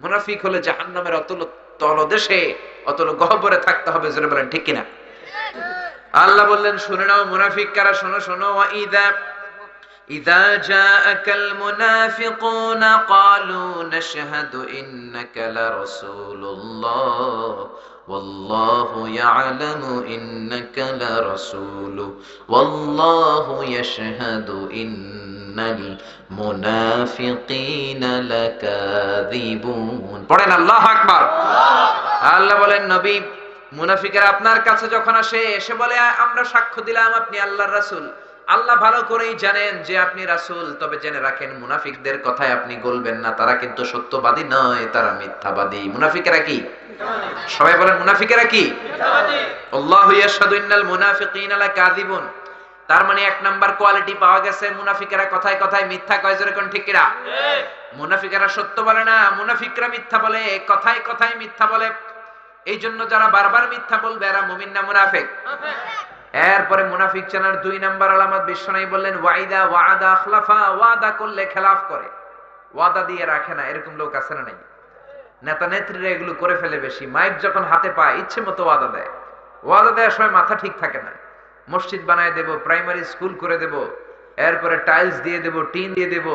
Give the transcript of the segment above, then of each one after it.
মুনাফিক হলে জাহান্নামের অতল তলদেশে অতল গহ্বরে থাকতে হবে, জোরে বলেন ঠিক কিনা? আল্লাহ বললেন শুনে নাও মুনাফিক কারা, শোনো শোনো। ইযা জাআকাল মুনাফিকুনা ক্বালু নাশহাদু ইন্নাকা লারাসূলুল্লাহ ওয়াল্লাহু ইয়ালামু ইন্নাকা লারাসূলুহু ওয়াল্লাহু ইয়াশহাদু ইন্নাল মুনাফিকিনা লাকাযিবুন। পড়েন আল্লাহু আকবার। আল্লাহ বলেন নবী, মুনাফিকেরা আপনার কাছে যখন আসে, এসে বলে আমরা সাক্ষ্য দিলাম আপনি আল্লাহর রাসূল। আল্লাহ ভালো করেই জানেন যে আপনি রাসূল, তবে জেনে রাখেন মুনাফিকদের কথায় আপনি গলবেন না, তারা কিন্তু সত্যবাদী নয়, তারা মিথ্যাবাদী। মুনাফিকেরা কি? সবাই বলেন মুনাফিকেরা কি? মিথ্যাবাদী। আল্লাহু ইয়াশহাদু ইন্নাল মুনাফিকিনা লাকাযিবুন। তার মানে এক নাম্বার কোয়ালিটি পাওয়া গেছে, মুনাফিকেরা কথায় কথায় মিথ্যা কয়, জোরে কোন ঠিক কিনা? ঠিক। মুনাফিকেরা সত্য বলে না, মুনাফিকরা মিথ্যা বলে, কথায় কথায় মিথ্যা বলে। এই জন্য যারা বারবার মিথ্যা বলবে এরা মুমিন না মুনাফিক? এরপরে মুনাফিক চেনার 2 নাম্বার আলামত বিশ্বনবী বললেন ওয়াইদা ওয়াদা আখলাফা, ওয়াদা করলে খেলাফ করে, ওয়াদা দিয়ে রাখে না। এরকম লোক আছে না নাই? নেতা নেত্রীরা এগুলো করে ফেলে বেশি। মাইক যখন হাতে পায় ইচ্ছে মতো ওয়াদা দেয়, ওয়াদা দেওয়ার সময় মাথা ঠিক থাকে না। মসজিদ বানায় দেব, প্রাইমারি স্কুল করে দেব, এরপরে টাইলস দিয়ে দেব, টিন দিয়ে দেব,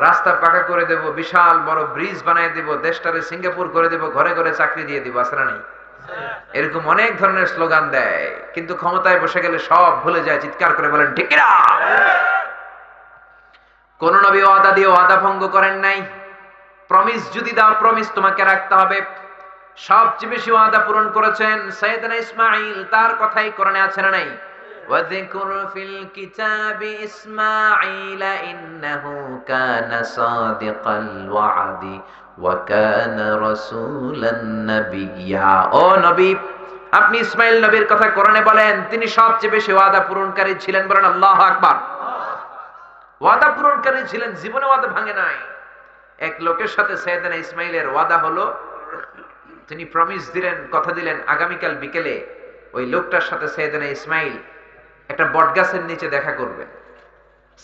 রাস্তা পাকা করে দেব, বিশাল বড় ব্রিজ বানায় দেব, দেশটারে সিঙ্গাপুর করে দেব, ঘরে ঘরে চাকরি দিয়ে দিব, আছে না নাই? এরকম অনেক ধরনের স্লোগান দেয়, কিন্তু ক্ষমতায় বসে গেলে সব ভুলে যায়। চিৎকার করে বলেন ঠিক কিনা? কোন নবী ওয়াদা দিয়ে ওয়াদা ভঙ্গ করেন নাই। প্রমিস যদি দাও, প্রমিস তোমাকে রাখতে হবে। সবচেয়ে বেশি ওয়াদা পূরণ করেছেন সাইয়েদনা ইসমাঈল, তার কথাই কোরআনে আছে না নাই? ওয়াযকুর ফিল কিতাবি ইসমাঈল ইন্নাহু কানা সাদিকাল ওয়াদি ওয়া কানা রাসূলান নাবিয়্যা। ও নবী, আপনি ইসমাঈল নবীর কথা কোরআনে বলেন, তিনি সবচেয়ে বেশি ওয়াদা পূরণকারী ছিলেন। বলেন আল্লাহু আকবার। ওয়াদা পূরণকারী ছিলেন, জীবনে ওয়াদা ভাঙে নাই। এক লোকের সাথে সাইয়েদনা ইসমাঈলের ওয়াদা হলো, তিনি প্রমিস দিলেন, কথা দিলেন আগামীকাল বিকেলে ওই লোকটার সাথে সাইয়েদনা ইসমাঈল একটা বটগাছের নিচে দেখা করবেন।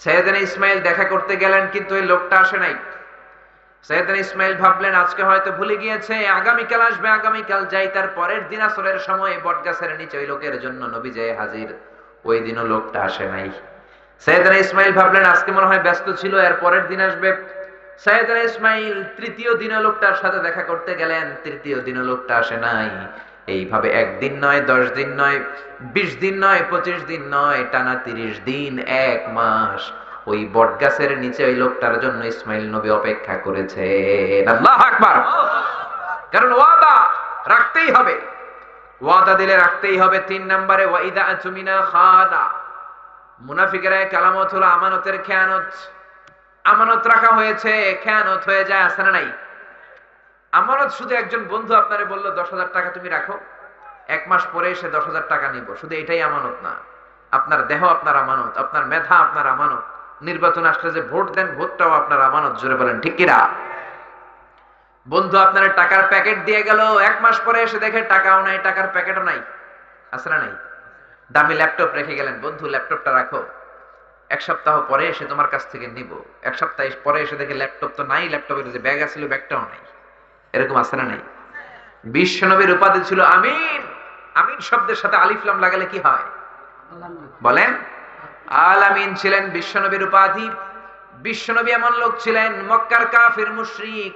সাইয়েদনা ইসমাঈল দেখা করতে গেলেন, কিন্তু ওই লোকটা আসে নাই। সাইয়েদনা ইসমাঈল ভাবলেন আজকে হয়তো ভুলে গিয়েছে, আগামীকাল আসবে। আগামীকাল যাই, তার পরের দিন আসরের সময় বটগাছের নিচে ওই লোকের জন্য নবী যায় হাজির। ওই দিনও লোকটা আসে নাই। সাইয়েদনা ইসমাঈল ভাবলেন আজকে মনে হয় ব্যস্ত ছিল, এর পরের দিন আসবে। সাইয়েদনা ইসমাঈল তৃতীয় দিনে লোকটার সাথে দেখা করতে গেলেন, তৃতীয় দিনে লোকটা আসে নাই। এইভাবে একদিন নয়, 10 দিন নয়, 20 দিন নয়, 25 দিন নয়, টানা 30 দিন, 1 মাস ওই বটগাছের নিচে ওই লোকটার জন্য ইসমাঈল নবী অপেক্ষা করেছেন। আল্লাহু আকবার। কারণ ওয়াদা রাখতেই হবে, ওয়াদা দিলে রাখতেই হবে। 3 নম্বরে ওয়াইদা আতুমিনা খানা। মুনাফিকেরা কালামত হলো আমানতের খেয়ানত। আমানত রাখা হয়েছে, খেয়ানত হয়ে যায়, আছে না নাই? আমানত শুধু একজন বন্ধু আপনারে বলল 10,000 টাকা তুমি রাখো, 1 মাস পরে এসে 10,000 টাকা নিব, শুধু এটাই আমানত না। আপনার দেহ আপনার আমানত, আপনার মেধা আপনার আমানত, নির্বাচন আসলে যে ভোট দেন ভোটটাও আপনার আমানত, জোরে বলেন ঠিক কিনা? বন্ধু আপনার টাকার প্যাকেট দিয়ে গেল, 1 মাস পরে এসে দেখে টাকাও নাই, টাকার প্যাকেটও নাই, আছে না নাই? দামি ল্যাপটপ রেখে গেলেন, বন্ধু ল্যাপটপটা রাখো, 1 সপ্তাহ পরে এসে তোমার কাছ থেকে নিব। 1 সপ্তাহ পরে এসে দেখে ল্যাপটপ তো নাই, ল্যাপটপের যে ব্যাগ আছিল ব্যাগটাও নাই। এরকম আছে না নাই? বিশ্বনবীর উপাধি ছিল আমিন। আমিন শব্দের সাথে আলিফ লাম লাগালে কি হয় বলেন? আল আমিন ছিলেন বিশ্বনবীর উপাধি। বিশ্বনবী এমন লোক ছিলেন, মক্কার কাফির মুশরিক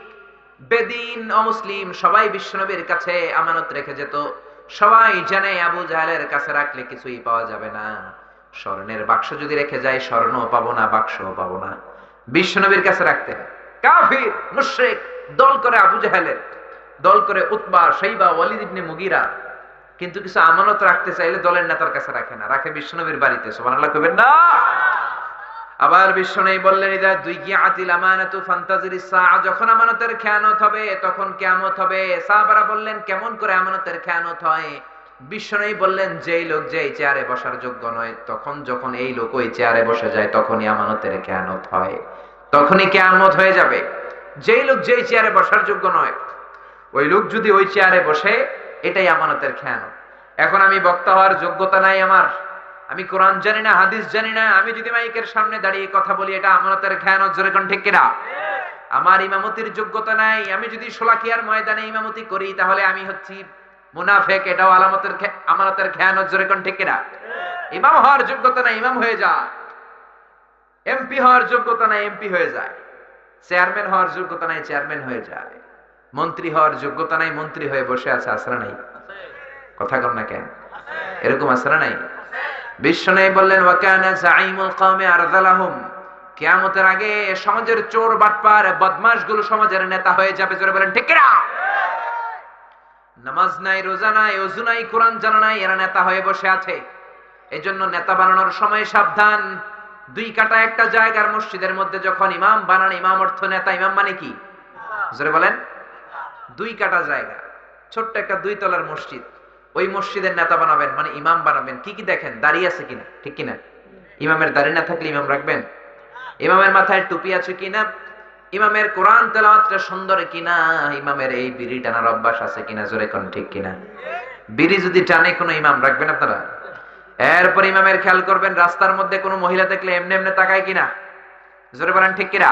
বেদিন অমুসলিম সবাই বিশ্বনবীর কাছে আমানত রেখে যেত। সবাই জানে আবু জাহেলের কাছে রাখলে কিছুই পাওয়া যাবে না। স্বর্ণের বাক্স যদি রেখে যায় স্বর্ণও পাবো না, বাক্সও পাবো না। বিশ্বনবীর কাছে রাখতেন। কাফির মুশরিক দল করে আবু জাহেলের, দল করে উতবা, শাইবা, ওয়ালিদ ইবনে মুগিরা, কিন্তু কিছু আমানত রাখতে চাইলে দলের নেতার কাছে রাখে না, রাখে বিশ্বনবীর বাড়িতে। সুবহানাল্লাহ কইবেন না? আবার বিশ্বনবী বললেন ইদা দুইয়াতিল আমানাতু ফান্তাজিরিস সাআ, যখন আমানতের খেয়ানত হবে তখন কিয়ামত হবে। সাহাবারা বললেন কেমন করে আমানতের খেয়ানত হয়? বিশ্বনবী বললেন যেই লোক যেই চেয়ারে বসার যোগ্য নয়, তখন যখন এই লোক ওই চেয়ারে বসে যায় তখনই আমানতের খেয়ানত হয়, তখনই কিয়ামত হয়ে যাবে। যেই লোক যেই চেয়ারে বসার যোগ্য নয়, ওই লোক যদি ওই চেয়ারে বসে, এটাই আমানতের খেয়ানত। এখন আমি বক্তা হওয়ার যোগ্যতা নাই আমার, আমি কোরআন জানি না, হাদিস জানি না, আমি যদি মাইকের সামনে দাঁড়িয়ে কথা বলি, এটা আমানতের খেয়ানত, জোরে কোন ঠিক কিনা? আমার ইমামতির যোগ্যতা নাই, আমি যদি শোলাকিয়ার ময়দানে ইমামতি করি তাহলে আমি হচ্ছি মুনাফিক, এটাও আমানতের খেয়ানত। জোরে কোন ঠিক কিনা? ইমাম হওয়ার যোগ্যতা নাই, ইমাম হয়ে যায়। এমপি হওয়ার যোগ্যতা নাই, এমপি হয়ে যায়। চেয়ারম্যান হওয়ার যোগ্যতা নাই, চেয়ারম্যান হয়ে যায়। মন্ত্রী হওয়ার যোগ্যতা নাই, মন্ত্রী হয়ে বসে আছে। আসরা নাই? কথা কন না কেন? এরকম আসরা নাই? বিশ্বনবী বললেন ওয়াকানা যাইমুল কওমি আরযালাহুম, কিয়ামতের আগে সমাজের চোর বাটপার বদমাশগুলো সমাজের নেতা হয়ে যাবে। জোরে বলেন ঠিক কিনা? নামাজ নাই, রোজা নাই, ওযু নাই, কোরআন জানা নাই, এরা নেতা হয়ে বসে আছে। এজন্য নেতা বানানোর সময় সাবধান। দুই কাটা একটা জায়গার মসজিদের মধ্যে যখন ইমাম বানান, ইমাম অর্থ নেতা, ইমাম মানে কি? জোরে বলেন। দুই কাটা জায়গা, ছোট্ট একটা 2 তলার মসজিদ, ওই মসজিদের নেতা বানাবেন মানে ইমাম বানাবেন। কি কি দেখেন? দাড়ি আছে কিনা, ঠিক কিনা? ইমামের দাড়ি না থাকলে ইমাম রাখবেন? ইমামের মাথায় টুপি আছে কিনা? ইমামের কোরআন তেলাওয়াতটা সুন্দর কিনা? ইমামের এই বিড়ি টানার অভ্যাস আছে কিনা? জোরে কোন ঠিক কিনা? বিড়ি যদি টানে কোনো ইমাম রাখবেন আপনারা? এরপর ইমামের খেয়াল করবেন রাস্তার মধ্যে কোনো মহিলা দেখলে এমনি এমনি তাকায় কিনা? জোরে বলেন ঠিক কিনা?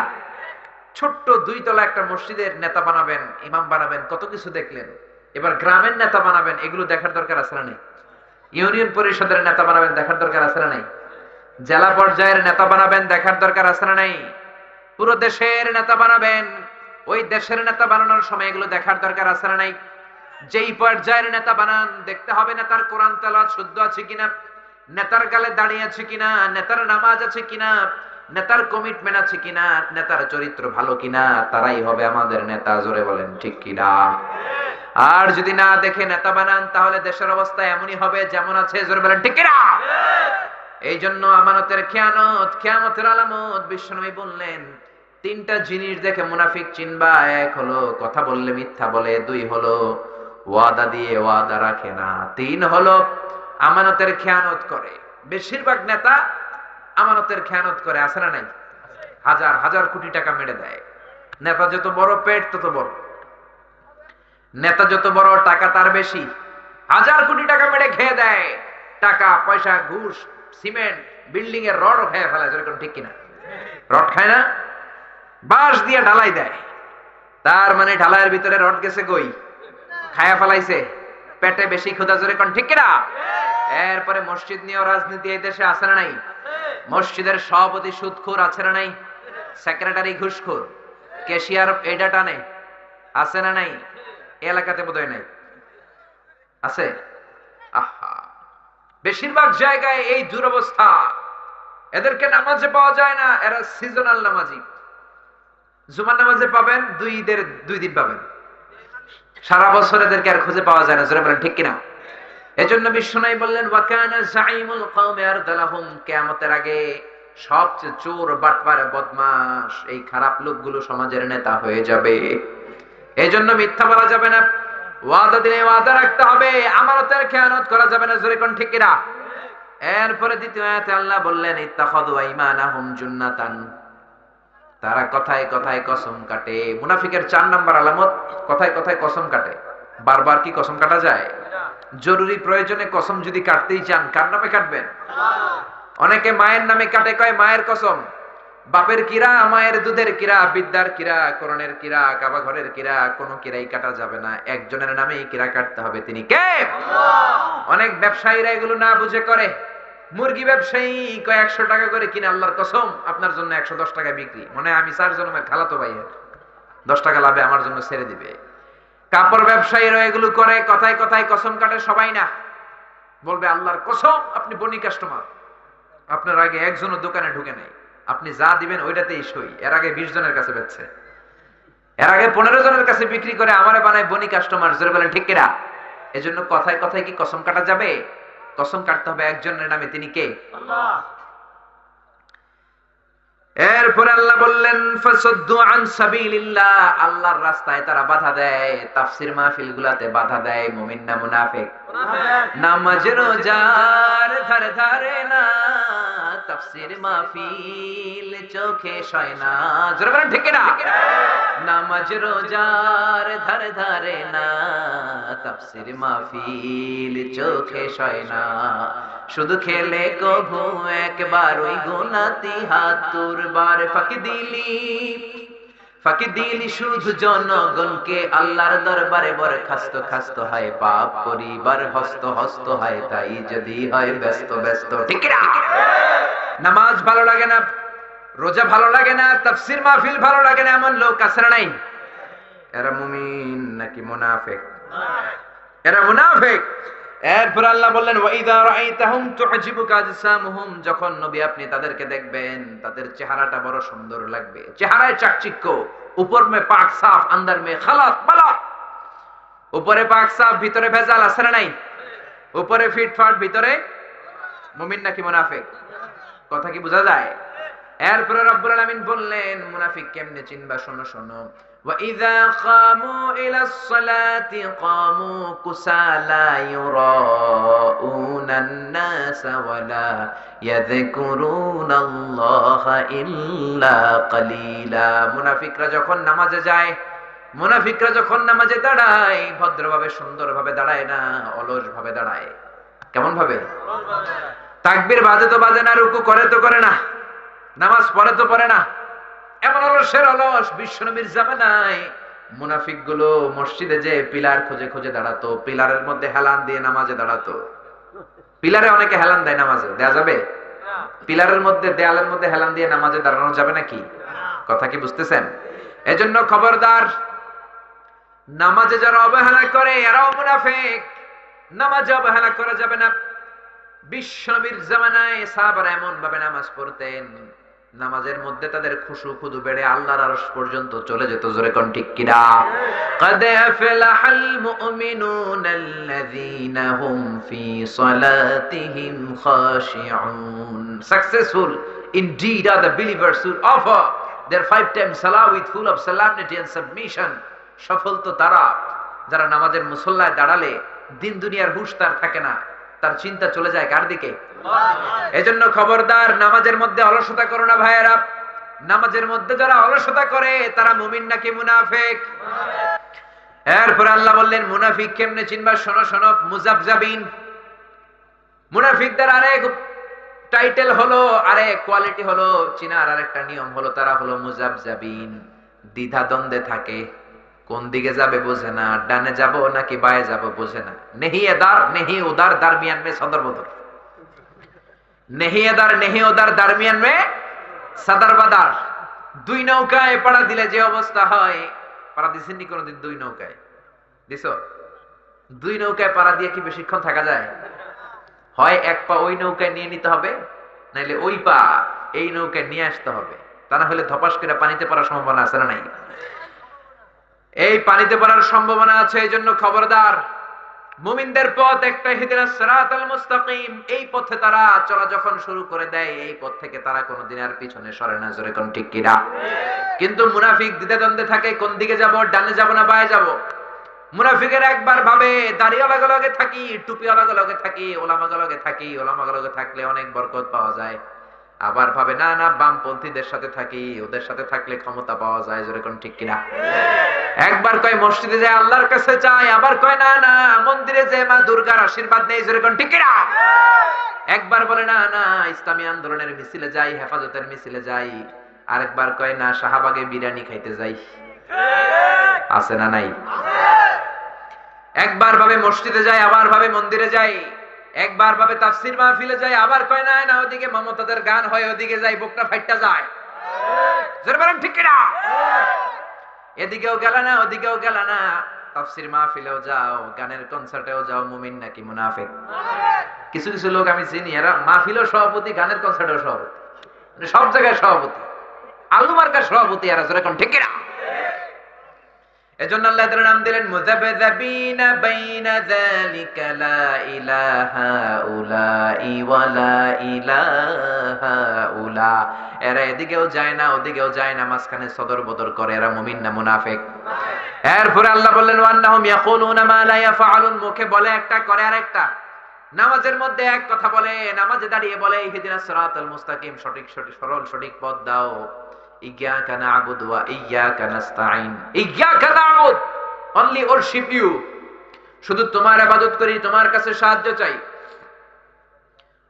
ছোট্ট 2 তলা একটা মসজিদের নেতা বানাবেন, ইমাম বানাবেন, কত কিছু দেখলেন। এবার গ্রামের নেতা বানাবেন, এগুলো দেখার দরকার আছে না নাই? ইউনিয়ন পরিষদের নেতা বানাবেন, দেখার দরকার আছে না নাই? জেলা পর্যায়ের নেতা বানাবেন, দেখার দরকার আছে না নাই? পুরো দেশের নেতা বানাবেন, ওই দেশের নেতা বানানোর সময় এগুলো দেখার দরকার আছে না নাই? যেই পর্যায়ের নেতা বানান দেখতে হবে নেতার কোরআন তেলাওয়াত শুদ্ধ আছে কিনা, নেতার গালে দাঁড়িয়ে আছে কিনা, নেতার নামাজ আছে কিনা, নেতার কমিটমেন্ট আছে কিনা, নেতার চরিত্র ভালো কিনা, তারাই হবে আমাদের নেতা। জোরে বলেন ঠিক কিনা? আর যদি না দেখে নেতা বানান তাহলে দেশের অবস্থা এমনই হবে যেমন আছে। জোরে বলেন ঠিক কিনা? এই জন্য আমানতের খেয়ানত, কিয়ামতের আলামত। বিশ্বনবী বললেন 3টা জিনিস দেখে মুনাফিক চিনবা। 1 হলো কথা বললে মিথ্যা বলে, 2 হলো ওয়াদা দিয়ে ওয়াদা রাখে না, 3 হলো আমানতের খেয়ানত করে। বেশিরভাগ নেতা আমানতের খেয়ানত করে, আছে না নাই? হাজার হাজার কোটি টাকা মেরে দেয়। নেতা যত বড় পেট তত বড়, নেতা যত বড় টাকা তার বেশি। হাজার কোটি টাকা মেরে খেয়ে দেয়, টাকা পয়সা, ঘুষ, সিমেন্ট, বিল্ডিং এর রডও খেয়ে ফেলায়। যেরকম ঠিক কিনা? রড খায় না, বাঁশ দিয়ে ঢালাই দেয়। তার মানে ঢালাইয়ের ভিতরে রড গেছে কই? খায়া ফেলাইছে। পেটে বেশি ক্ষুধা। জোরে কোন ঠিক কিনা? এরপরে মসজিদ নিয়ে রাজনীতি এই দেশে আছে না নাই? মসজিদের সভাপতি সুদখোর, আছে না নাই? সেক্রেটারি ঘুষখোর, ক্যাশিয়ার এইটা টানে, আছে না নাই? এলাকাতে বোধহয় নাই, আছে? আহা, বেশিরভাগ জায়গায় এই দুরবস্থা। এদেরকে নামাজে পাওয়া যায় না, এরা সিজনাল নামাজি। জুমার নামাজে পাবেন, 2 ঈদের 2 দিন পাবেন, সারা বছর এদেরকে আর খুঁজে পাওয়া যায় না। জোরে বলেন ঠিক কিনা? এজন্য বিশ্বনবী বললেন ওয়াকানা যাইমুল কওমি আরযালাহুম, কিয়ামতের আগে সবচেয়ে চোর বাটপার বদমাশ এই খারাপ লোকগুলো সমাজের নেতা হয়ে যাবে। এজন্য মিথ্যা বলা যাবে না, ওয়াদা দিলে ওয়াদা রাখতে হবে, আমানতের খেয়ানত করা যাবে না। জোরে কোন ঠিক কিনা? এরপরে দ্বিতীয় আয়াতে আল্লাহ বললেন ইত্তাখাযু আইমানাহুম জুন্নাতান, তারা কথায় কথায় কসম কাটে। মুনাফিকের 4 নাম্বার আলামত, কথায় কথায় কসম কাটে। বারবার কি কসম কাটা যায়? জরুরি প্রয়োজনে কসম যদি কাটতেই চান, কার নামে কাটবেন? অনেকে মায়ের নামে কাটে, কয় মায়ের কসম। বাপের কিরা, মায়ের দুধের কিরা, বিদ্যার কিরা, করণের কিরা, কাবা ঘরের কিরা, কোনো কিরাই কাটা যাবে না। একজনের নামেই কিরা কাটতে হবে, তিনি কে? অনেক ব্যবসায়ীরা এগুলো না বুঝে করে। মুরগি ব্যবসায়ী কয় 100 টাকা করে কিনে, আল্লাহর কসম আপনার জন্য 110 টাকা বিক্রি, মনে হয় আমি 4 জন্মের খালাতো ভাইয়ের, 10 টাকা লাভে আমার জন্য ছেড়ে দিবে। কাপড় ব্যবসায়ীরা এগুলো করে, কথায় কথায় কসম কাটে। সবাই না, বলবে আল্লাহর কসম আপনি বনি কাস্টমার, আপনার আগে একজনও দোকানে ঢুকে নাই, আপনি যা দিবেন ওইটাতেই সই। এর আগে 20 জনের কাছে বেচছে, এর আগে 15 জনের কাছে বিক্রি করে আমারে বানায় বনি কাস্টমার। জোরে বলেন ঠিক কিনা? এজন্য কথায় কথায় কি কসম কাটা যাবে? কসম কাটতে হবে একজনের নামে, তিনি কে? আল্লাহ। এরপরে আল্লাহ বললেন ফাসাদ্দু আন সাবিলিল্লাহ, আল্লাহর রাস্তায় তারা বাধা দেয়। তাফসীর মাহফিল গুলাতে বাধা দেয় মুমিন না মুনাফিক? নামাজ রোজার ধারে ধারে না, তাফসীর মাহফিল চোখে সয় না। জোরে বলেন ঠিক কিনা? নামাজ রোজার ধারে ধারে না, তাফসীর মাহফিল চোখে সয় না। শুধু খেলে কভু একবার ওই গুনাতি হাত তুরবার ফাঁকি দিলি, ফাঁকি দিলি শুধু জনগণকে, আল্লাহর দরবারে বরখাস্ত খাস্ত হয়, পাপ করিবার হস্ত হস্ত হয়, তাই যদি হয় ব্যস্ত ব্যস্ত। ঠিক না? নামাজ ভালো লাগে না, রোজা ভালো লাগে না, তাফসীর মাহফিল ভালো লাগে না, এমন লোক আছে না নাই? এরা মুমিন নাকি মুনাফিক? এরা মুনাফিক। এরপর আল্লাহ বললেন ওয়াইদা রাআইতাহুম তু'জিবুকা আজসামুহুম, যখন নবী আপনি তাদেরকে দেখবেন তাদের চেহারাটা বড় সুন্দর লাগবে, চেহারায় চাকচিক্য, উপর মে পাক সাফ আন্দর মে খালাত বালা, উপরে পাক সাফ ভিতরে ভেজাল আছে না নাই? উপরে ফিটফাট ভিতরে মুমিন নাকি মুনাফিক? কথা কি বোঝা যায়? এরপর রব্বুল আলামিন বললেন মুনাফিক কেমনে চিনবা, শোনো শোনো। وَإِذَا قَامُوا إِلَى الصَّلَاةِ قَامُوا كُسَالَى يُرَاءُونَ النَّاسَ وَلَا يَذْكُرُونَ اللَّهَ إِلَّا قَلِيلًا। মুনাফিকরা যখন নামাজে যায়, মুনাফিকরা যখন নামাজে দাঁড়ায়, ভদ্রভাবে সুন্দরভাবে দাঁড়ায় না, অলস ভাবে দাঁড়ায়। কেমন ভাবে? তাকবীর বাজে তো বাজে না, রুকু করে তো করে না, নামাজ পড়ে তো পড়ে না, এমন অলসের অলস। বিশ্বনবীর জামানায় মুনাফিক গুলো মসজিদে যে পিলার খুঁজে খুঁজে দাঁড়াতো, পিলারের মধ্যে হেলান দিয়ে নামাজে দাঁড়াতো। পিলারে অনেকে হেলান দেয়, নামাজে দেয়া যাবে? পিলারের মধ্যে, দেয়ালের মধ্যে হেলান দিয়ে নামাজে দাঁড়ানো যাবে নাকি? কথা কি বুঝতেছেন? এজন্য খবরদার, নামাজে যারা অবহেলা করে এরাও মুনাফিক। নামাজে অবহেলা করা যাবে না। বিশ্বনবীর জামানায় সাহাবারা এমন ভাবে নামাজ পড়তেন, নামাজের মধ্যে তাদের খুশু খুদু বেড়ে আল্লাহর আরশ পর্যন্ত চলে যেত। জোরে কোন ঠিক কিনা? قد أفلح المؤمنون الذين هم في صلاتهم خاشعون. Successful indeed are the believers who offer their 5 times salah with full of solemnity and submission. সফল তো তারা যারা নামাজের মুসল্লায় দাঁড়ালে দিন দুনিয়ার হুঁশ তার থাকে না, তার চিন্তা চলে যায় কার দিকে? এজন্য খবরদার, নামাজের মধ্যে অলসতা করো না ভাইয়েরা। নামাজের মধ্যে যারা অলসতা করে তারা মুমিন নাকি মুনাফিক? এরপর আল্লাহ বললেন মুনাফিক কেমনে চিনবা, শোনো শোনো। মুজাবজাবিন, মুনাফিকদের আরেক টাইটেল হলো, আরেক কোয়ালিটি হলো, চিনার আরেকটা নিয়ম হলো, তারা হলো মুজাবজাবিন। দ্বিধা দ্বন্দ্বে থাকে, কোন দিকে যাবে বোঝে না, ডানে যাব নাকি বায়ে যাব বোঝে না। নেহি এদার নেহি উদার দারমিয়ান মে সদর বদর, নেহি এদার নেহি উদার দারমিয়ান মে সদর বদর। দুই নৌকায় পাড়া দিলে যে অবস্থা হয়, পাড়া দিছেন নি কোনদিন? দুই নৌকায় দিছো? দুই নৌকায় পাড়া দিয়ে কি বেশিক্ষণ থাকা যায়? হয় এক পা ওই নৌকায় নিয়ে নিতে হবে, নাইলে ওই পা এই নৌকায় নিয়ে আসতে হবে, তা না হলে ধপাস করে পানিতে পড়ার সম্ভাবনা আছে না নাই? এই পানিতে পড়ার সম্ভাবনা আছে। এই জন্য খবরদার, মুমিনদের পথ একটা, ইহদিনাস সিরাতাল মুস্তাকিম। এই পথে তারা চলা যখন শুরু করে দেয়, এই পথ থেকে তারা কোনোদিন আর পিছনে সরে না। জোরে কোন ঠিক কিনা? কিন্তু মুনাফিক দ্বিধাদ্বন্দ্বে থাকে, কোন দিকে যাব, ডানে যাব না বায়ে যাব। মুনাফিকের একবার ভাবে দাড়ি আলাদা লগে থাকি, টুপি আলাদা লগে থাকি, ওলামা লগে থাকি, ওলামা লগে থাকলে অনেক বরকত পাওয়া যায়। আবার ভাবে না না, বামপন্থীদের সাথে থাকি, ওদের সাথে থাকলে ক্ষমতা পাওয়া যায়। জোরে কোন ঠিক কিনা? একবার কয় মসজিদে যায় আল্লাহর কাছে চাই, আবার কয় না না মন্দিরে যে মা দুর্গার আশীর্বাদ নেই। জোরে কোন ঠিক কিনা? একবার বলে না না ইসলামী আন্দোলনের মিছিলে যাই, হেফাজতের মিছিলে যাই, আরেকবার কয় না শাহবাগে বিরিয়ানি খাইতে যাই। আছে না নাই? একবার ভাবে মসজিদে যাই, আবার ভাবে মন্দিরে যাই, একবার ভাবে তাফসীর মাহফিলে যাই, আবার কয় না না ওদিকে মমতাদের গান হয়, ওদিকে যাই, বুকটা ফাইটটা যায়। জোরে বলেন ঠিক কিনা? এদিকেও গেল না, ওদিকেও গেল না, তাফসীর মাহফিলেও যাও, গানের কনসার্টেও যাও, মুমিন নাকি মুনাফিক? কিছু কিছু লোক আমি চিনি, এরা মাহফিলেও সভাপতি, গানের কনসার্টেও সভাপতি, মানে সব জায়গায় সভাপতি, আলু মার্কার সভাপতি এরা। জোরে কোন ঠিক কিনা? এজন্য আল্লাহ তাআলা নাম দিলেন মুযাবযাবিনা বাইনা যালিকা লা ইলাহা উলাই ওয়া লা ইলাহা উলা। এরা এদিকেও যায় না, ওদিকেও যায় না, মাঝখানে সদর বদর করে। এরা মুমিন না মুনাফিক? এরপরে আল্লাহ বললেন ওয়ান্নাহুম ইয়াকুলুনা মা লা ইয়াফআলুন, মুখে বলে একটা করে আরেকটা। নামাজের মধ্যে এক কথা বলে, নামাজে দাঁড়িয়ে বলে ইহদিনাস সিরাতাল মুস্তাকিম, সঠিক সঠিক সরল সঠিক পথ দাও। ইয়্যাকা না'বুদু ওয়া ইয়্যাকা নাস্তাঈন, ইয়্যাকা না'বুদ, অনলি ওয়ারশিপ ইউ, শুধু তোমার ইবাদত করি, তোমার কাছে সাহায্য চাই।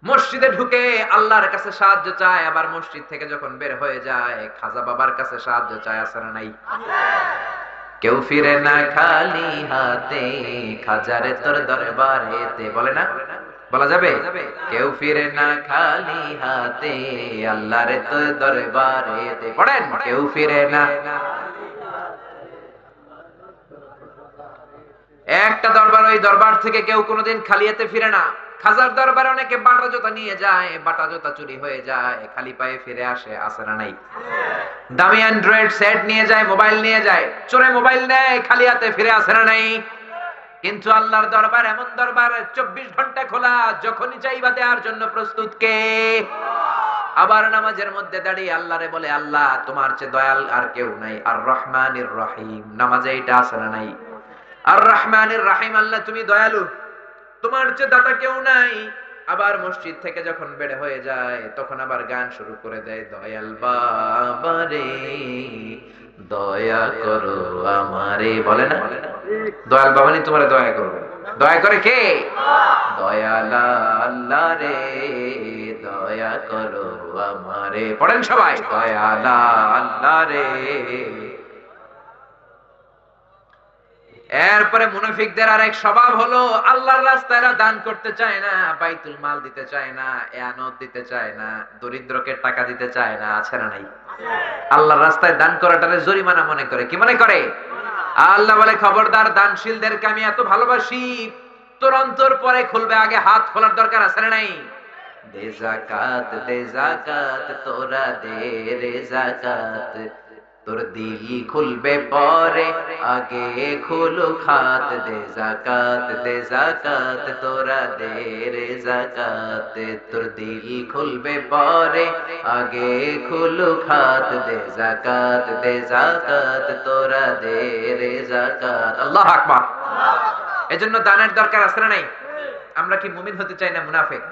মসজিদে ঢুকে আল্লাহর কাছে সাহায্য চায়, আবার মসজিদ থেকে যখন বের হয়ে যায় খাজা বাবার কাছে সাহায্য চায়, আছে না নাই? কেউ ফিরে না খালি হাতে, খাজারে তোর দরবারেতে, বলে না? বলা যাবে? কেউ ফিরে না খালি হাতে, আল্লাহরে তোর দরবারেতে। পড়েন, কেউ ফিরে না। একটা দরবার, ওই দরবার থেকে কেউ কোনোদিন খালি হাতে ফিরে না। খাজার দরবারে অনেকে বাটা জোতা নিয়ে যায়, বাটা জোতা চুরি হয়ে যায়, খালি পায়ে ফিরে আসে, আছে না নাই? দামি অ্যান্ড্রয়েড সেট নিয়ে যায়, মোবাইল নিয়ে যায়, চোরে মোবাইল নেয়, খালি হাতে ফিরে আসে না নাই? কিন্তু আল্লাহর দরবার এমন দরবার 24 ঘন্টা খোলা, যখনই চাইবা দেওয়ার জন্য প্রস্তুত কে? আবার নামাজের মধ্যে দাঁড়িয়ে আল্লাহরে বলে, আল্লাহ তোমার চেয়ে দয়াল আর কেউ নাই, আর রহমানির রহিম। নামাজে এটা আছে না নাই? আর রহমানির রহিম, আল্লাহ তুমি দয়ালু, তোমার চেয়ে দাতা কেউ নাই। আবার মসজিদ থেকে যখন বের হয়ে যায় তখন আবার গান শুরু করে দেয়, দয়াল বাবারে দয়া করো আমারে, বলে না? দয়াল বাবানি তোমারে দয়া করবে। দয়া করে কে? দয়াল আল্লাহ রে দয়া করো আমারে। পড়েন সবাই, দয়াল আল্লাহ রে। এরপরে মুনাফিকদের আরেক স্বভাব হলো, আল্লাহর রাস্তায় এরা দান করতে চায় না, বাইতুল মাল দিতে চায় না, এয়ানত দিতে চায় না, দরিদ্রকে টাকা দিতে চায় না, আছে না নাই? আল্লাহর রাস্তায় দান করাটারে জরিমানা মনে করে। কি মনে করে? আল্লাহ বলে, খবরদার, দানশীলদেরকে আমি এত ভালোবাসি, তোর অন্তর পরে খুলবে, আগে হাত খোলার দরকার আছে না নাই? দে জাকাত তোরা দে রে জাকাত, তোর দিল খুলবে পরে, আগে খুলো খাত। দে জাকাত তোরা দে রে জাকাত, তোর দিল খুলবে পরে, আগে খুলো খাত। দে জাকাত তোরা দে রে জাকাত। আল্লাহু আকবার। এজন্য দানের দরকার আছে না নাই? আমরা কি মুমিন হতে চাই না মুনাফিক?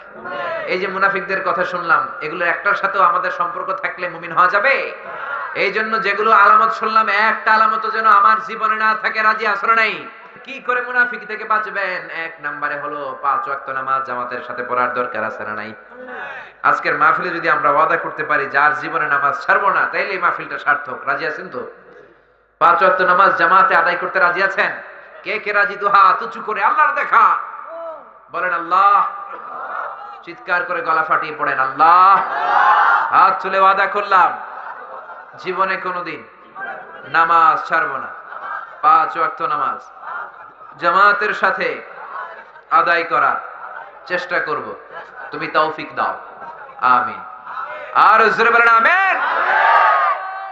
এই যে মুনাফিকদের কথা শুনলাম, এগুলোর একটার সাথেও আমাদের সম্পর্ক থাকলে মুমিন হওয়া যাবে? এই জন্য যেগুলো আলামত শুনলাম, একটা আলামত যেন আমার জীবনে না থাকে, রাজি আসর নাই। কি করে মুনাফিক থেকে বাঁচবেন? এক নম্বরে হলো 5 ওয়াক্ত নামাজ জামাতের সাথে পড়ার দরকার আছে না নাই? আজকের মাহফিলে যদি আমরা ওয়াদা করতে পারি যার জীবনে নামাজ ছাড়বো না, তাইলে এই মাহফিলটা সার্থক। রাজি আছেন তো? 5 ওয়াক্ত নামাজ জামাতে আদায় করতে রাজি আছেন? কে কে রাজি? দুহা উঁচু করে আল্লাহর দেখা বলেন, আল্লাহ। চিৎকার করে গলা ফাটিয়ে পড়েন, আল্লাহ। হাত তুলে ওয়াদা করলাম জীবনে কোনোদিন নামাজ ছাড়বো না, 5 ওয়াক্ত নামাজ জামাতের সাথে আদায় করার চেষ্টা করব, তুমি তৌফিক দাও, আমিন। আর জোরে বলেন আমিন।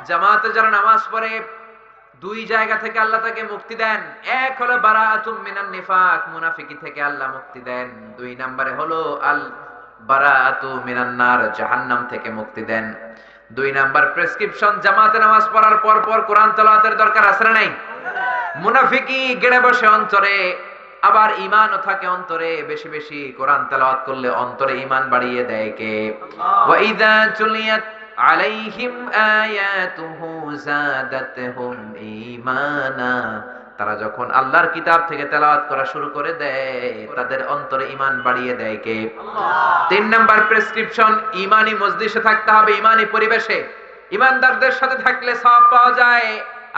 জামাতে যারা নামাজ পড়ে, 2 জায়গা থেকে আল্লাহ তাকে মুক্তি দেন। এক হলো বারাআতুম মিনান নিফাক, মুনাফিকি থেকে আল্লাহ মুক্তি দেন। 2 নম্বরে হলো আল বারাআতু মিনান নার, জাহান্নাম থেকে মুক্তি দেন। 2 নাম্বার প্রেসক্রিপশন, জামাতে নামাজ পড়ার পর পর কোরআন তেলাওয়াতের দরকার আছে না নাই? মুনাফিকি গেড়ে বসে অন্তরে, আবার ঈমানও থাকে অন্তরে। বেশি বেশি কোরআন তেলাওয়াত করলে অন্তরে ঈমান বাড়িয়ে দেয় কে? ওয়া ইযা তুলিয়াত আলাইহিম আয়াতুহু যাদাতহুম ঈমানা, তারা যখন আল্লাহর কিতাব থেকে তেলাওয়াত করা শুরু করে দেয়, তাদের অন্তরে ঈমান বাড়িয়ে দেয় কে? আল্লাহ। 3 নাম্বার প্রেসক্রিপশন, ঈমানি মজলিসে থাকতে হবে, ঈমানি পরিবেশে। ঈমানদারদের সাথে থাকলে সওয়াব পাওয়া যায়,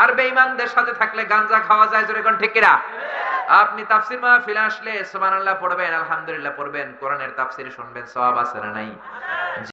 আর বেঈমানদের সাথে থাকলে গাঞ্জা খাওয়া যায়। জোরে কোন ঠিক কিনা? আপনি তাফসীর মাহফিলে আসলে সুবহানাল্লাহ পড়বেন, আলহামদুলিল্লাহ পড়বেন, কোরআনের তাফসীর শুনবেন, সওয়াব আছে না নাই?